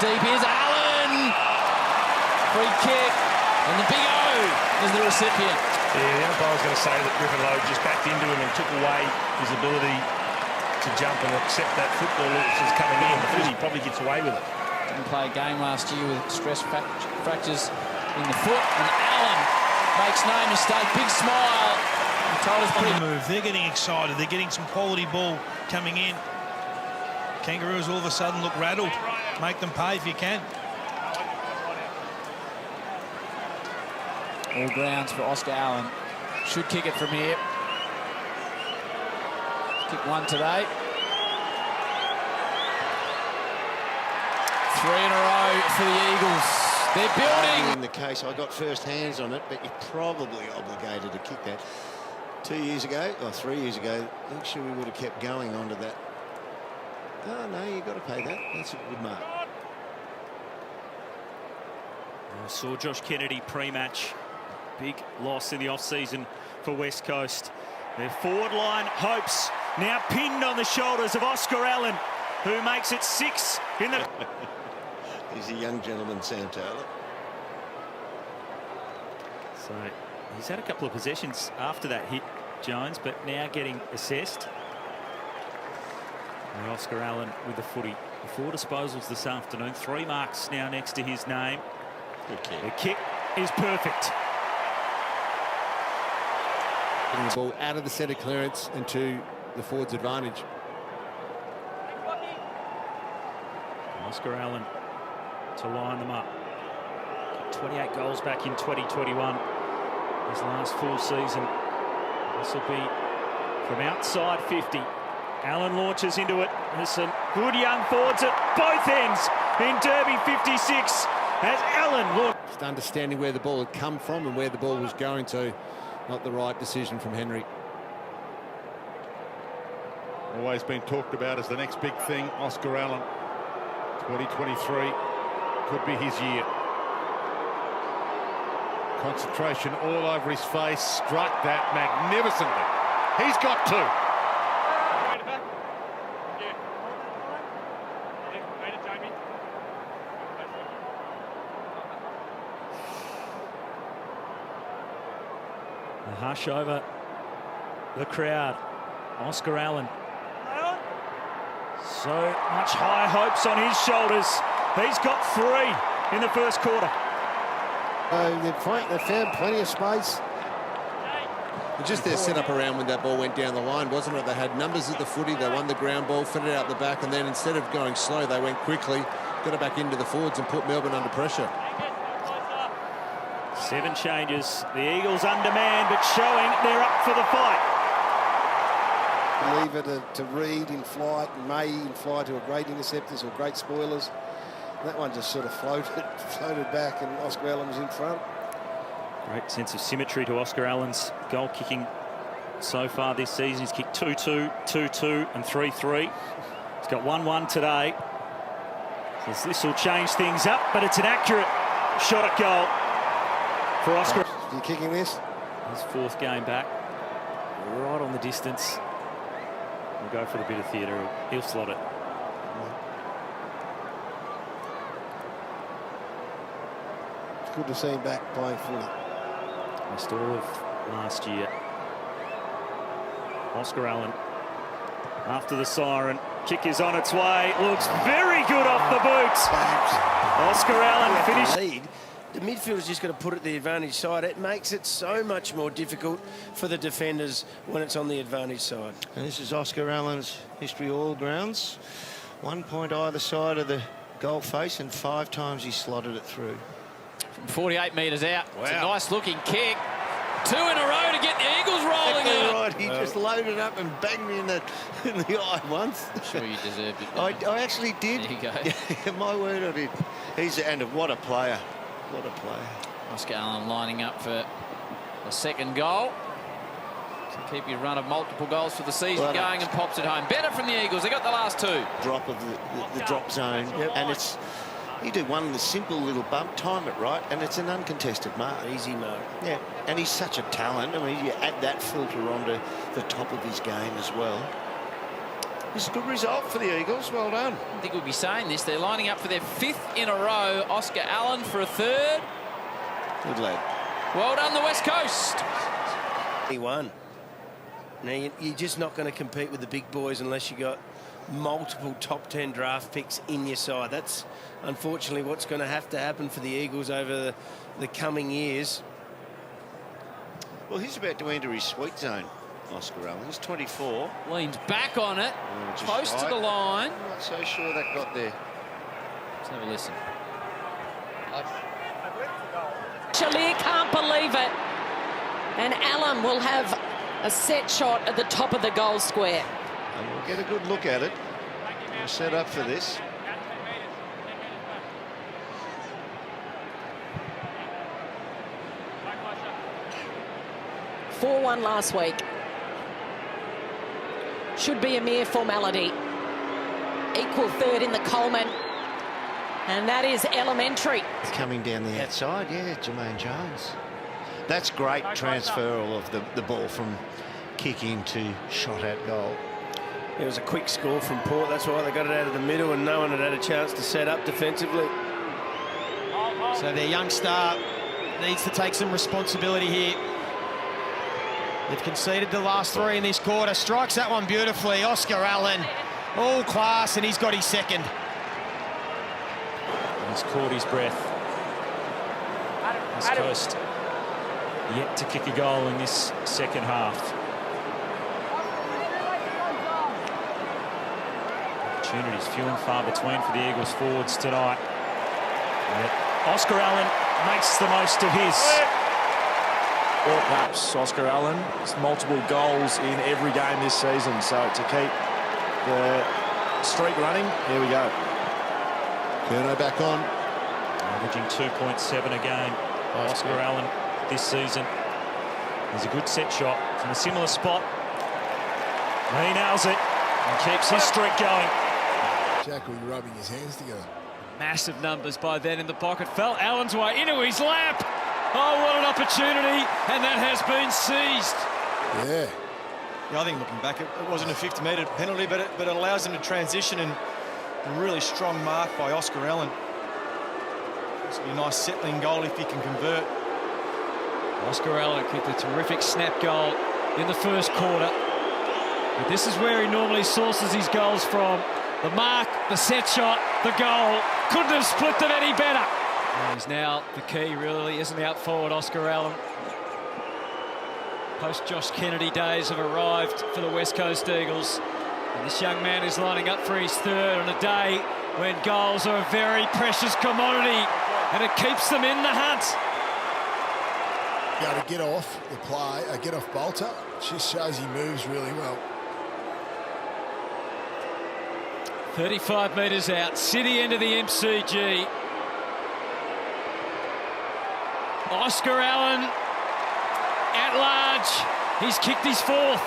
deep. Here's Allen. Free kick. And the big O is the recipient. Yeah, the umpire was going to say that Griffin Logue just backed into him and took away his ability to jump and accept that football that was coming in. The footy probably gets away with it. Didn't play a game last year with stress fractures in the foot. And Allen makes no mistake. Big smile. He told us pretty move. They're getting excited. They're getting some quality ball coming in. Kangaroos all of a sudden look rattled. Make them pay if you can. All grounds for Oscar Allen. Should kick it from here. Kick one today. 3 in a row for the Eagles. They're building. In the case, I got first hands on it, but you're probably obligated to kick that. 2 years ago, or 3 years ago, I'm sure we would have kept going onto that. Oh, no, you've got to pay that. That's a good mark. I saw Josh Kennedy pre-match. Big loss in the off-season for West Coast. Their forward line hopes now pinned on the shoulders of Oscar Allen, who makes it 6 in the... He's a young gentleman, Sam Taylor. So he's had a couple of possessions after that hit, Jones, but now getting assessed. And Oscar Allen with the footy. 4 disposals this afternoon. 3 marks now next to his name. The kick is perfect. Getting the ball out of the centre clearance and to the forward's advantage. Oscar Allen to line them up. 28 goals back in 2021. His last full season. This will be from outside 50. Allen launches into it. There's some good young forwards at both ends in Derby 56 as Allen launched. Just understanding where the ball had come from and where the ball was going to. Not the right decision from Henry. Always been talked about as the next big thing, Oscar Allen. 2023 could be his year. Concentration all over his face, struck that magnificently. He's got 2. The hush over the crowd. Oscar Allen. So much high hopes on his shoulders. He's got 3 in the first quarter. They found plenty of space. Just their setup around when that ball went down the line, wasn't it? They had numbers at the footy, they won the ground ball, fitted out the back, and then instead of going slow, they went quickly, got it back into the forwards and put Melbourne under pressure. 7 changes. The Eagles undermanned, but showing they're up for the fight. Leave it to Reid in flight, and May in flight, who are great interceptors or great spoilers. That one just sort of floated back, and Oscar Allen was in front. Great sense of symmetry to Oscar Allen's goal kicking so far this season. He's kicked 2-2, 2-2 and 3-3. He's got 1-1 today. So this will change things up, but it's an accurate shot at goal for Oscar. Are you kicking this? His 4th game back. Right on the distance. We'll go for the bit of theatre. He'll slot it. It's good to see him back playing footy. Missed all of last year. Oscar Allen, after the siren, kick is on its way. Looks very good off the boots. Oscar Allen finished. Lead. The midfielder's just got to put it the advantage side. It makes it so much more difficult for the defenders when it's on the advantage side. And this is Oscar Allen's history all grounds. 1 point either side of the goal face, and 5 times he slotted it through. from 48 metres out. Wow. It's a nice-looking kick. 2 in a row to get the Eagles rolling out. Right, he just loaded up and banged me in the eye once. I'm sure you deserved it. I actually did. There you go. Yeah, my word, I did. And what a player. What a player. Oscar Allen lining up for the second goal. To keep your run of multiple goals for the season going, and pops it home. Better from the Eagles. They got the last 2. Drop of the drop zone. Yep. And it's... You do one the simple little bump, time it right, and it's an uncontested mark. Easy mark. Yeah, and he's such a talent. I mean, you add that filter onto the top of his game as well. It's a good result for the Eagles. Well done. I don't think we'll be saying this. They're lining up for their 5th in a row. Oscar Allen for a 3rd. Good lad. Well done, the West Coast. He won. Now, you're just not going to compete with the big boys unless you got multiple top 10 draft picks in your side. That's unfortunately what's going to happen for the Eagles over the coming years. Well, he's about to enter his sweet zone, Oscar Allen. He's 24. Leans back on it. Just Close to right. the line. I'm not so sure that got there. Let's have a listen. Chalier can't believe it. And Allen will have a set shot at the top of the goal square. And we'll get a good look at it. We're set up for this. (4-1) last week. Should be a mere formality. Equal 3rd in the Coleman. And that is elementary. Coming down the outside, yeah, Jermaine Jones. That's great transferal of the ball from kick into shot at goal. It was a quick score from Port. That's why they got it out of the middle and no one had a chance to set up defensively. So their young star needs to take some responsibility here. They've conceded the last 3 in this quarter. Strikes that one beautifully. Oscar Allen, all class, and he's got his 2nd. He's caught his breath. West Coast yet to kick a goal in this second half. Opportunities few and far between for the Eagles forwards tonight. Yet Oscar Allen makes the most of his. Or perhaps Oscar Allen. It's multiple goals in every game this season. So to keep the streak running, here we go. Curnow back on. Averaging 2.7 a game. Oscar Allen this season. There's a good set shot from a similar spot. He nails it and keeps his streak going. Jack will be rubbing his hands together. Massive numbers by then in the pocket. Fell Allen's way into his lap. Oh, what an opportunity, and that has been seized. Yeah. I think looking back, it wasn't a 50-metre penalty, but it allows them to transition, and a really strong mark by Oscar Allen. It's a nice settling goal if he can convert. Oscar Allen kicked a terrific snap goal in the first quarter. But this is where he normally sources his goals from. The mark, the set shot, the goal. Couldn't have split them any better. And he's now the key, really, isn't he, up forward, Oscar Allen? Post-Josh Kennedy days have arrived for the West Coast Eagles. And this young man is lining up for his 3rd on a day when goals are a very precious commodity, and it keeps them in the hunt. Be able to get off the play, get off Bolter. Just shows he moves really well. 35 metres out, city end of the MCG. Oscar Allen at large. He's kicked his 4th.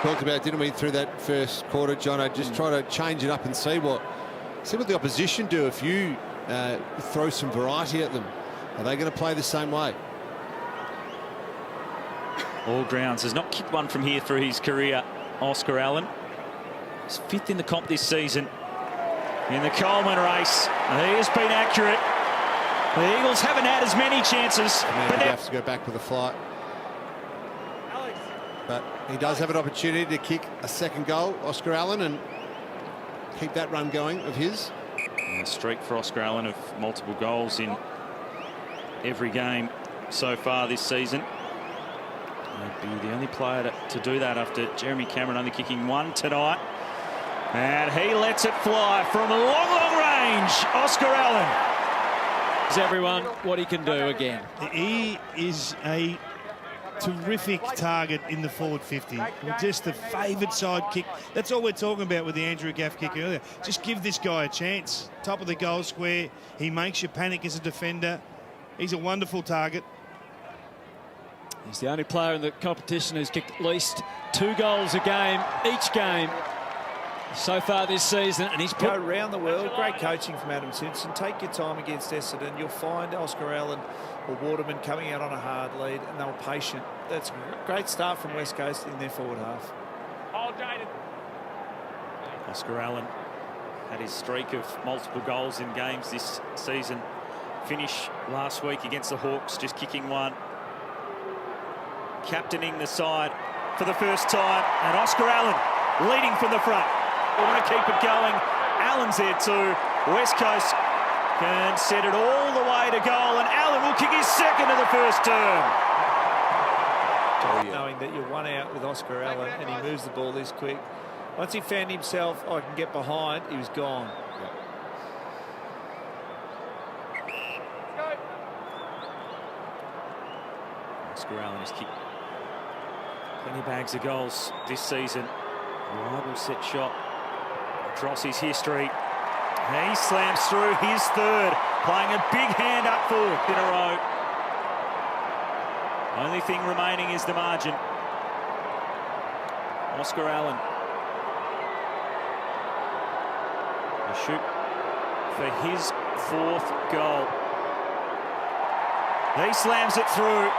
Talked about, didn't we, through that first quarter, Jono? Just try to change it up and see what the opposition do if you throw some variety at them. Are they going to play the same way? All grounds. Has not kicked one from here through his career, Oscar Allen. He's 5th in the comp this season. In the Coleman race, he has been accurate. The Eagles haven't had as many chances. But he has to go back with a flight. But he does have an opportunity to kick a 2nd goal, Oscar Allen, and keep that run going of his. And a streak for Oscar Allen of multiple goals in every game so far this season. He'd be the only player to do that after Jeremy Cameron only kicking 1 tonight. And he lets it fly from a long, long range. Oscar Allen. Is everyone what he can do again. He is a terrific target in the forward 50. Just the favoured side kick. That's all we're talking about with the Andrew Gaff kick earlier. Just give this guy a chance. Top of the goal square. He makes you panic as a defender. He's a wonderful target. He's the only player in the competition who's kicked at least 2 goals a game, each game, so far this season, and he's put... Go around the world. Great coaching from Adam Simpson. Take your time against Essendon. You'll find Oscar Allen or Waterman coming out on a hard lead, and they were patient. That's a great start from West Coast in their forward half. Oscar Allen had his streak of multiple goals in games this season. Finish last week against the Hawks, just kicking one. Captaining the side for the first time, and Oscar Allen leading from the front. We want to keep it going. Allen's there too. West Coast can set it all the way to goal, and Allen will kick his second of the first term. Knowing that you're one out with Oscar Allen and he moves the ball this quick. Once he found himself, I can get behind, he was gone. Oscar Allen has kicked plenty of bags of goals this season. Reliable set shot across his history. He slams through his third, playing a big hand up forward in a row. Only thing remaining is the margin. Oscar Allen. A shoot for his fourth goal. He slams it through.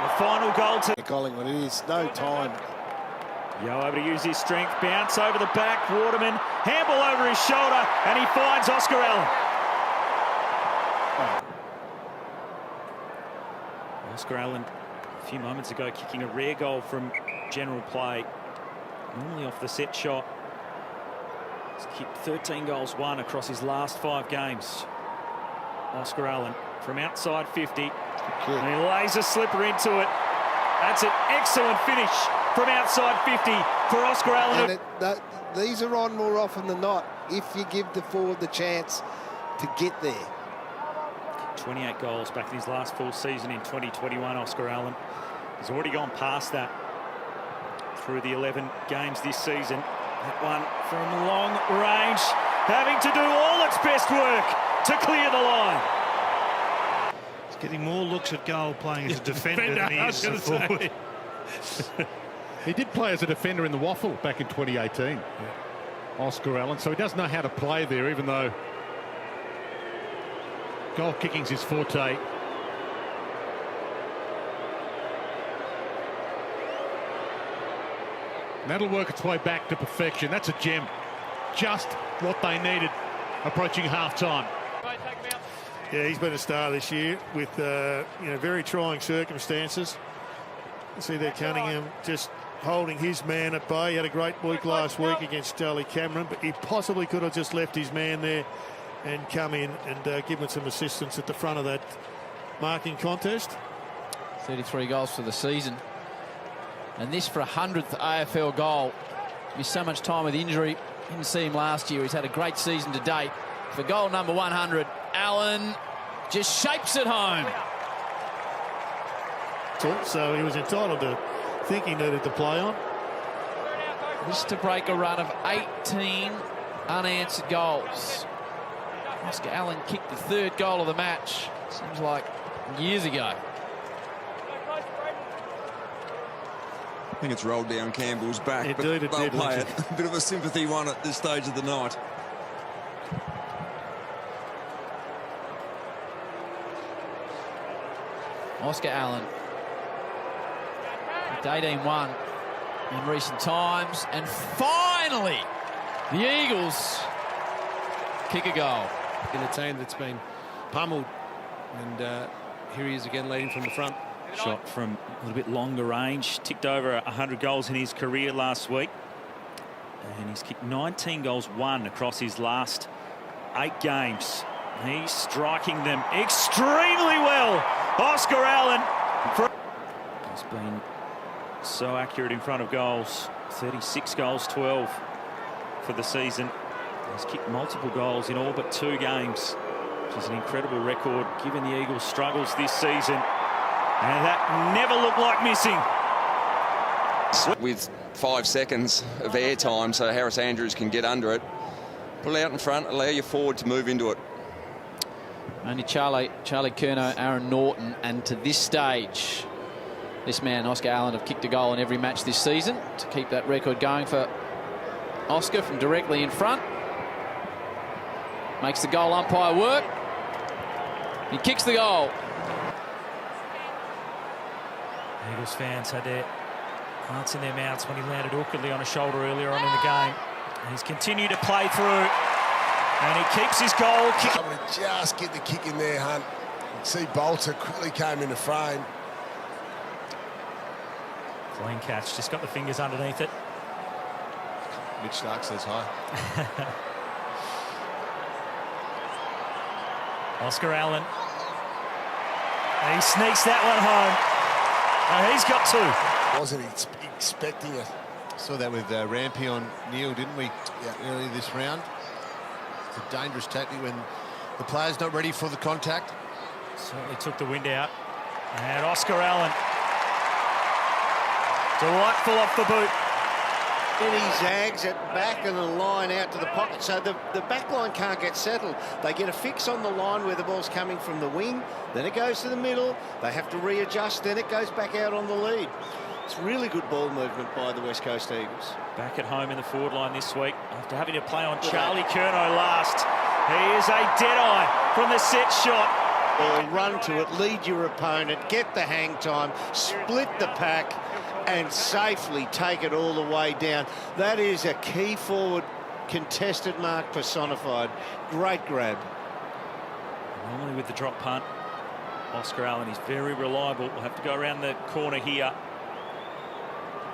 The final goal to Collingwood. It is no time. Yeo able to use his strength, bounce over the back, Waterman, handball over his shoulder, and he finds Oscar Allen. Oscar Allen, a few moments ago, kicking a rare goal from general play, normally off the set shot. He's kicked 13 goals, won across his last 5 games. Oscar Allen from outside 50, and he lays a slipper into it. That's an excellent finish from outside 50 for Oscar Allen. And these are on more often than not if you give the forward the chance to get there. 28 goals back in his last full season in 2021, Oscar Allen. He's already gone past that through the 11 games this season. That one from long range, having to do all its best work to clear the line. He's getting more looks at goal playing as a defender than he is as a forward. He did play as a defender in the Waffle back in 2018. Yeah. Oscar Allen, so he does know how to play there, even though goal kicking's his forte. And that'll work its way back to perfection. That's a gem. Just what they needed approaching half-time. Yeah, he's been a star this year with very trying circumstances. You see there Cunningham just holding his man at bay. He had a great week last week against Charlie Cameron, but he possibly could have just left his man there and come in and given some assistance at the front of that marking contest. 33 goals for the season. And this for a 100th AFL goal. Missed so much time with injury. Didn't see him last year. He's had a great season to date. For goal number 100, Allen just shapes it home. So he was entitled to think he needed to play on. This to break a run of 18 unanswered goals. Oscar Allen kicked the 3rd goal of the match. Seems like years ago. I think it's rolled down Campbell's back, but they'll play it. A bit of a sympathy one at this stage of the night. Oscar Allen with 18-1 in recent times, and finally the Eagles kick a goal. In a team that's been pummeled, and here he is again leading from the front. Shot from a little bit longer range, ticked over 100 goals in his career last week, and he's kicked 19 goals, won across his last 8 games. He's striking them extremely well. Oscar Allen has been so accurate in front of goals. 36 goals, 12 for the season. He's kicked multiple goals in all but 2 games, which is an incredible record given the Eagles' struggles this season. And that never looked like missing. With 5 seconds of air time, so Harris Andrews can get under it. Pull out in front, allow your forward to move into it. Only Charlie Curnow, Aaron Norton, and to this stage, this man, Oscar Allen, have kicked a goal in every match this season to keep that record going for Oscar from directly in front. Makes the goal umpire work. He kicks the goal. Eagles fans had their hearts in their mouths when he landed awkwardly on a shoulder earlier on in the game. He's continued to play through, and he keeps his goal. Able to just get the kick in there, Hunt. You can see Bolter quickly came into frame. Clean catch, just got the fingers underneath it. Mitch Stark says hi. Oscar Allen. And he sneaks that one home. And he's got two. Wasn't expecting it. Saw that with Rampy on Neil, didn't we? Earlier this round. It's a dangerous tactic when the player's not ready for the contact. Certainly took the wind out. And Oscar Allen. Delightful off the boot. Then he zags it back and a line out to the pocket, so the back line can't get settled. They get a fix on the line where the ball's coming from the wing, then it goes to the middle, they have to readjust, then it goes back out on the lead. It's really good ball movement by the West Coast Eagles. Back at home in the forward line this week, after having to play on Charlie Curnow last. He is a dead-eye from the set shot. Or run to it, lead your opponent, get the hang time, split the pack, and safely take it all the way down. That is a key forward contested mark personified. Great grab. Normally with the drop punt, Oscar Allen is very reliable. We'll have to go around the corner here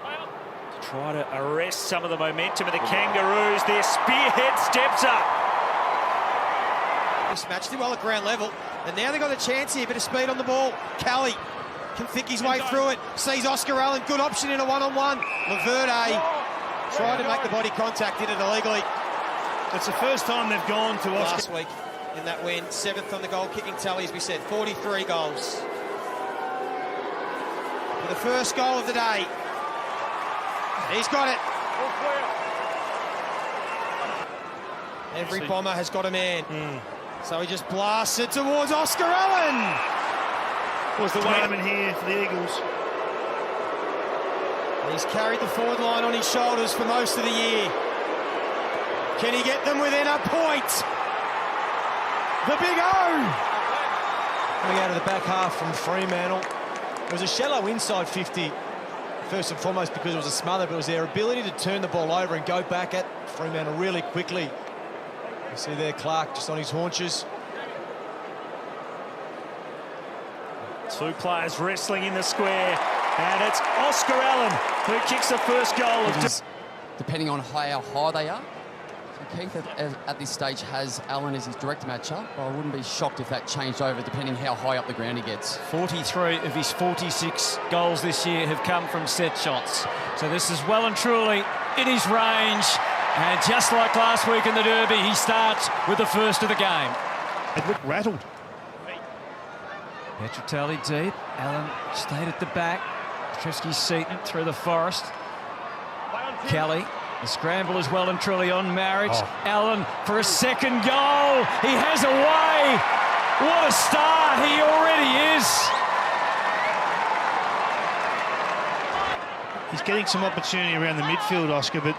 to try to arrest some of the momentum of the Kangaroos. Their spearhead steps up. Mismatched it well at ground level, and now they've got a chance here. Bit of speed on the ball. Kelly can think his way through it. Sees Oscar Allen, good option in a one-on-one. Laverde tried to make the body contact, did it illegally. It's the first time they've gone to Oscar. Last week in that win, 7th on the goal-kicking tally, as we said, 43 goals. For the first goal of the day, he's got it. Every bomber has got a man. So he just blasts it towards Oscar Allen. Was the Wayman here for the Eagles. He's carried the forward line on his shoulders for most of the year. Can he get them within a point? The big O! Coming out of the back half from Fremantle. It was a shallow inside 50, first and foremost because it was a smother, but it was their ability to turn the ball over and go back at Fremantle really quickly. You see there Clark just on his haunches. Two players wrestling in the square, and it's Oscar Allen who kicks the first goal. Depending on how high they are. So Keith at this stage has Allen as his direct matchup, but I wouldn't be shocked if that changed over depending how high up the ground he gets. 43 of his 46 goals this year have come from set shots. So this is well and truly in his range. And just like last week in the Derby, he starts with the first of the game. It looked rattled. Petrotelli deep. Allen stayed at the back. Petrovsky-Seton through the forest. Kelly, the scramble is well and truly on Marriage. Allen for a second goal. He has a way. What a star he already is. He's getting some opportunity around the midfield, Oscar, but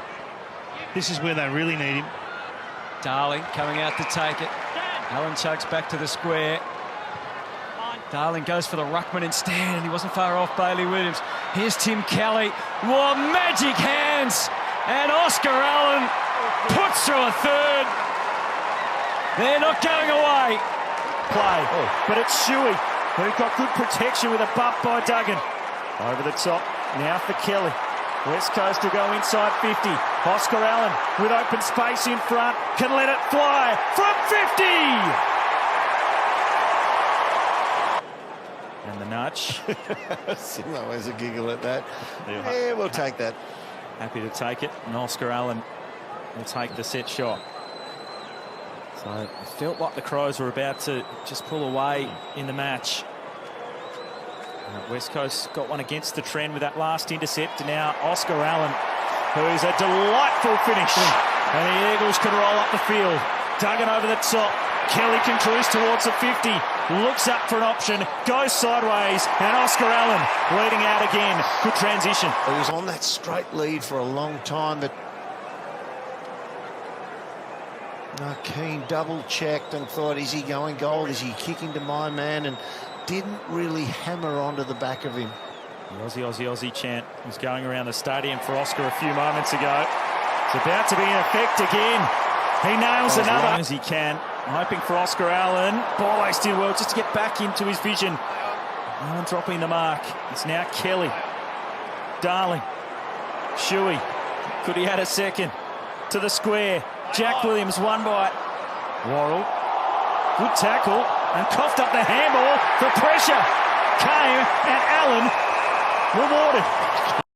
this is where they really need him. Darling coming out to take it. Allen chugs back to the square. Darling goes for the ruckman instead, and he wasn't far off Bailey Williams. Here's Tim Kelly. Whoa, magic hands! And Oscar Allen puts through a third. They're not going away. Play, but it's Shuey who got good protection with a bump by Duggan. Over the top, now for Kelly. West Coast will go inside 50. Oscar Allen with open space in front, can let it fly from 50! And the nudge. Simo has a giggle at that. Yeah, we'll take that. Happy to take it, and Oscar Allen will take the set shot. So it felt like the Crows were about to just pull away in the match. West Coast got one against the trend with that last intercept, and now Oscar Allen, who's a delightful finish. And the Eagles can roll up the field. Duggan over the top. Kelly can cruise towards the 50. Looks up for an option, goes sideways, and Oscar Allen leading out again. Good transition. He was on that straight lead for a long time, but Keane double-checked and thought, is he going goal? Is he kicking to my man? And didn't really hammer onto the back of him. The Aussie, Aussie, Aussie chant was going around the stadium for Oscar a few moments ago. It's about to be in effect again. He nails another as he can. Hoping for Oscar Allen. Ball did well just to get back into his vision. Allen dropping the mark. It's now Kelly. Darling. Shuey. Could he had a second? To the square. Jack Williams, one by Worrell. Good tackle. And coughed up the handball. The pressure came and Allen rewarded.